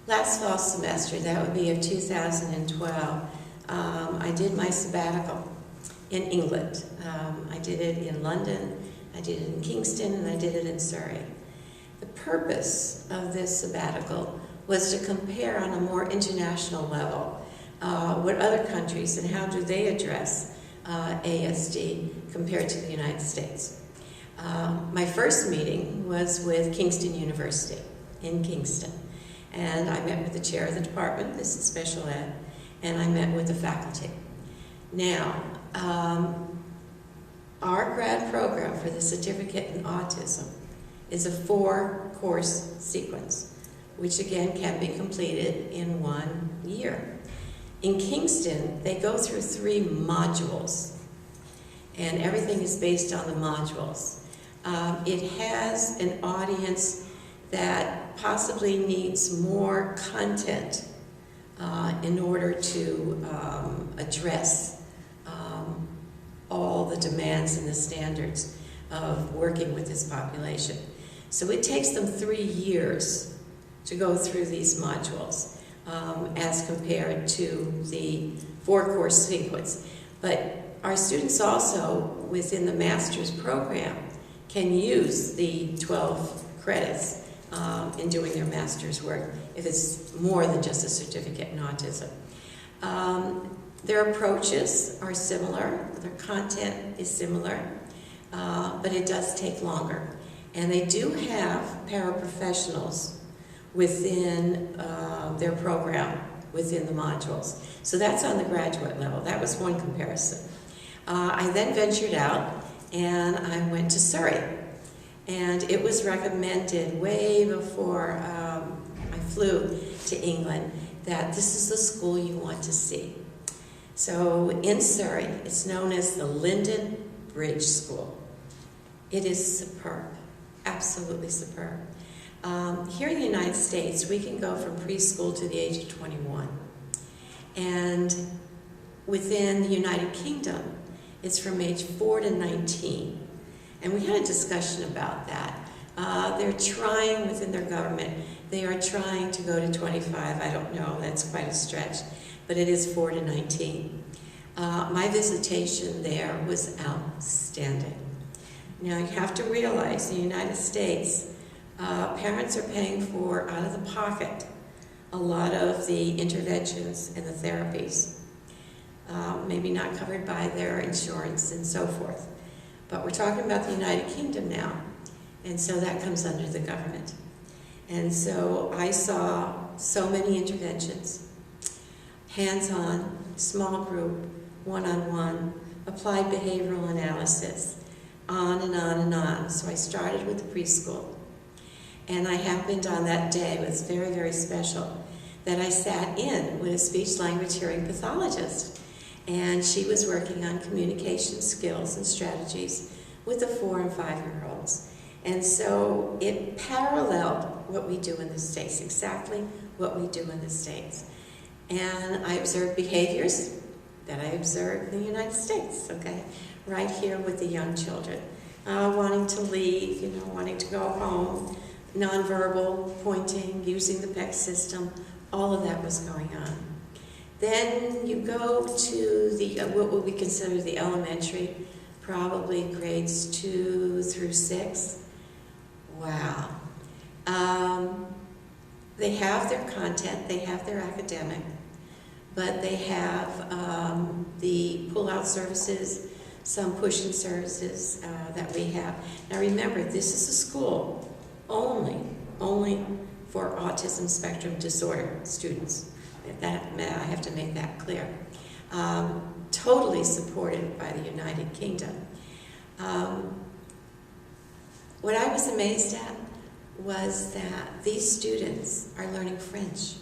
Last fall semester, that would be of 2012, I did my sabbatical in England. I did it in London, I did it in Kingston, and I did it in Surrey. The purpose of this sabbatical was to compare on a more international level what other countries and how do they address ASD compared to the United States. My first meeting was with Kingston University in Kingston, and I met with the chair of the department, this is special ed, and I met with the faculty. Now, our grad program for the certificate in autism is a 4-course sequence, which again can be completed in 1 year. In Kingston, they go through 3 modules, and everything is based on the modules. It has an audience that possibly needs more content in order to address all the demands and the standards of working with this population. So it takes them 3 years to go through these modules as compared to the 4-course sequence. But our students also, within the master's program, can use the 12 credits in doing their master's work if it's more than just a certificate in autism. Their approaches are similar, their content is similar, but it does take longer. And they do have paraprofessionals within their program, within the modules. So that's on the graduate level. That was one comparison. I then ventured out and I went to Surrey. And it was recommended way before I flew to England that this is the school you want to see. So in Surrey, it's known as the Linden Bridge School. It is superb, absolutely superb. Here in the United States, we can go from preschool to the age of 21. And within the United Kingdom, it's from age 4 to 19. And we had a discussion about that. They're trying within their government, they are trying to go to 25. I don't know, that's quite a stretch, but it is 4 to 19. My visitation there was outstanding. Now you have to realize in the United States, parents are paying for, out of the pocket, a lot of the interventions and the therapies. Maybe not covered by their insurance and so forth. But we're talking about the United Kingdom now, and so that comes under the government. And so I saw so many interventions, hands-on, small group, one-on-one, applied behavioral analysis, on and on and on. So I started with the preschool. And I happened on that day, it was very, very special, that I sat in with a speech-language hearing pathologist. And she was working on communication skills and strategies with the 4- and 5-year-olds. And so it paralleled what we do in the States, exactly what we do in the States. And I observed behaviors that I observed in the United States, okay? Right here with the young children. Wanting to leave, wanting to go home, nonverbal, pointing, using the PEC system, all of that was going on. Then you go to the what would we consider the elementary, probably grades 2 through 6. Wow. They have their content, they have their academic, but they have the pull-out services, some push-in services that we have. Now remember, this is a school only for autism spectrum disorder students. I have to make that clear. Totally supported by the United Kingdom. What I was amazed at was that these students are learning French.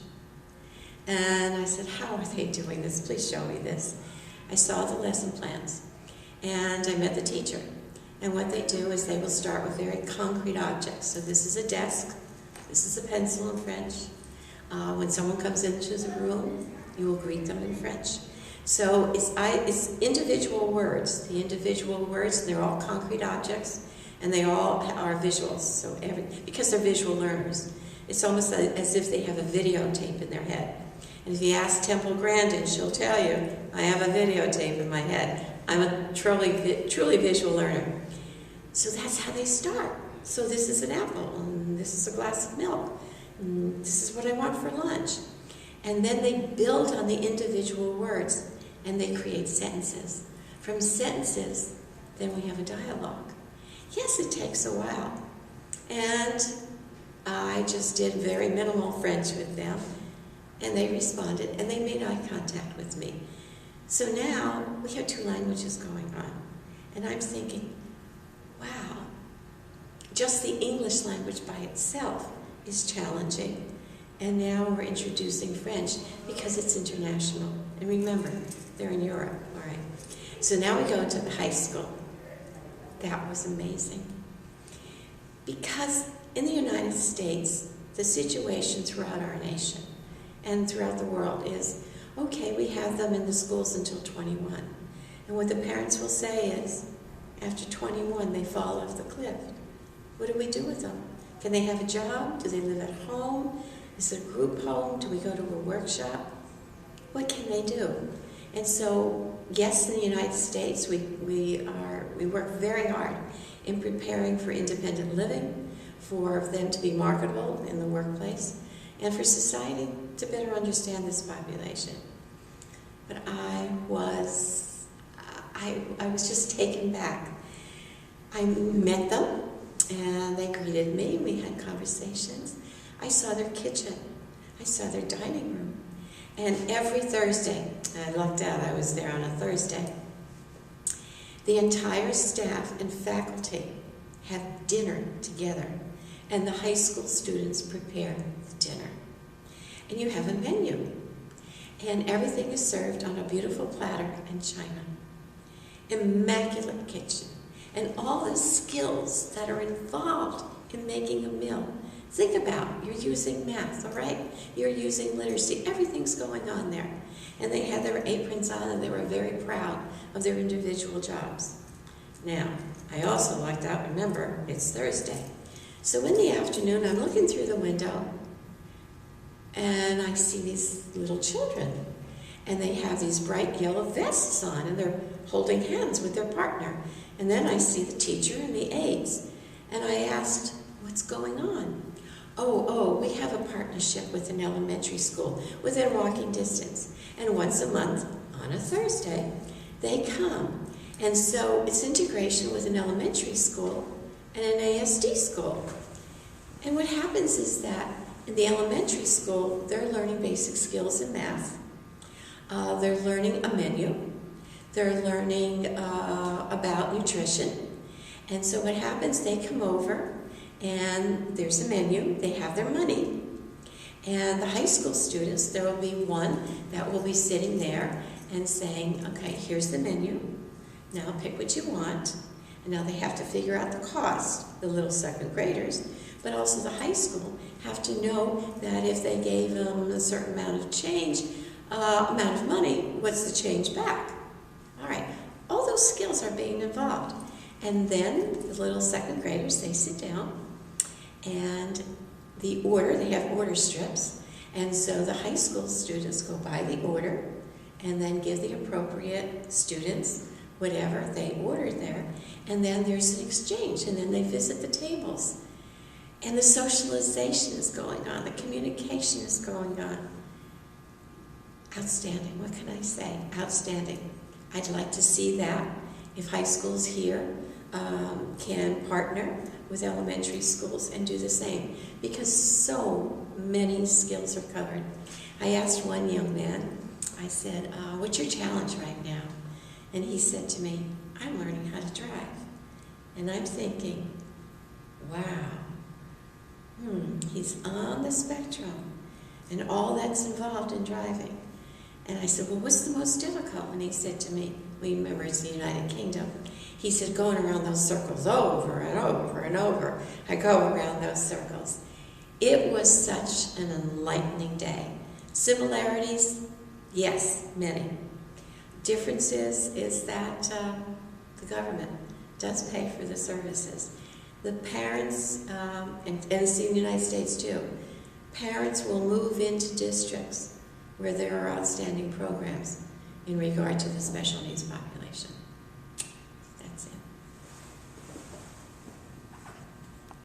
And I said, how are they doing this? Please show me this. I saw the lesson plans, and I met the teacher. And what they do is they will start with very concrete objects. So this is a desk, this is a pencil in French. When someone comes into the room, you will greet them in French. So it's individual words. The individual words, they're all concrete objects, and they all are visuals. So because they're visual learners, It's almost as if they have a videotape in their head. And if you ask Temple Grandin, she'll tell you, I have a videotape in my head. I'm a truly visual learner. So that's how they start. So this is an apple, and this is a glass of milk, and this is what I want for lunch. And then they build on the individual words, and they create sentences. From sentences, then we have a dialogue. Yes, it takes a while. And I just did very minimal French with them, and they responded, and they made eye contact with me. So now we have 2 languages going on. And I'm thinking, wow, just the English language by itself is challenging. And now we're introducing French because it's international. And remember, they're in Europe, all right. So now we go to the high school. That was amazing. Because in the United States, the situation throughout our nation and throughout the world is, okay, we have them in the schools until 21. And what the parents will say is, after 21, they fall off the cliff. What do we do with them? Can they have a job? Do they live at home? Is it a group home? Do we go to a workshop? What can they do? And so, yes, in the United States, we work very hard in preparing for independent living, for them to be marketable in the workplace, and for society to better understand this population. But I was just taken back. I met them, and they greeted me. We had conversations. I saw their kitchen. I saw their dining room. And every Thursday, I lucked out, I was there on a Thursday, the entire staff and faculty have dinner together, and the high school students prepare the dinner. And you have a menu, and everything is served on a beautiful platter and china. Immaculate kitchen, and all the skills that are involved in making a meal. Think about, you're using math, all right? You're using literacy. Everything's going on there. And they had their aprons on, and they were very proud of their individual jobs. Now, I also lucked out, remember, it's Thursday. So in the afternoon, I'm looking through the window, and I see these little children. And they have these bright yellow vests on, and they're holding hands with their partner. And then I see the teacher and the aides. And I asked, what's going on? Oh, we have a partnership with an elementary school within walking distance. And once a month, on a Thursday, they come. And so it's integration with an elementary school and an ASD school. And what happens is that in the elementary school, they're learning basic skills in math. They're learning a menu. They're learning about nutrition. And so what happens, they come over, and there's a menu, they have their money. And the high school students, there will be one that will be sitting there and saying, okay, here's the menu, now pick what you want. And now they have to figure out the cost, the little second graders, but also the high school have to know that if they gave them a certain amount of change, amount of money, what's the change back? All right, all those skills are being involved. And then the little second graders, they sit down, and the order, they have order strips, and so the high school students go by the order and then give the appropriate students whatever they ordered there, and then there's an exchange, and then they visit the tables. And the socialization is going on, the communication is going on. Outstanding, what can I say? Outstanding. I'd like to see that if high schools here can partner with elementary schools and do the same, because so many skills are covered. I asked one young man, I said, what's your challenge right now? And he said to me, I'm learning how to drive. And I'm thinking, wow, he's on the spectrum and all that's involved in driving. And I said, well, what's the most difficult? And he said to me, well, remember it's the United Kingdom. He said, going around those circles over and over and over. I go around those circles. It was such an enlightening day. Similarities, yes, many. Differences is that the government does pay for the services. The parents, and it's in the United States too, parents will move into districts where there are outstanding programs in regard to the special needs population.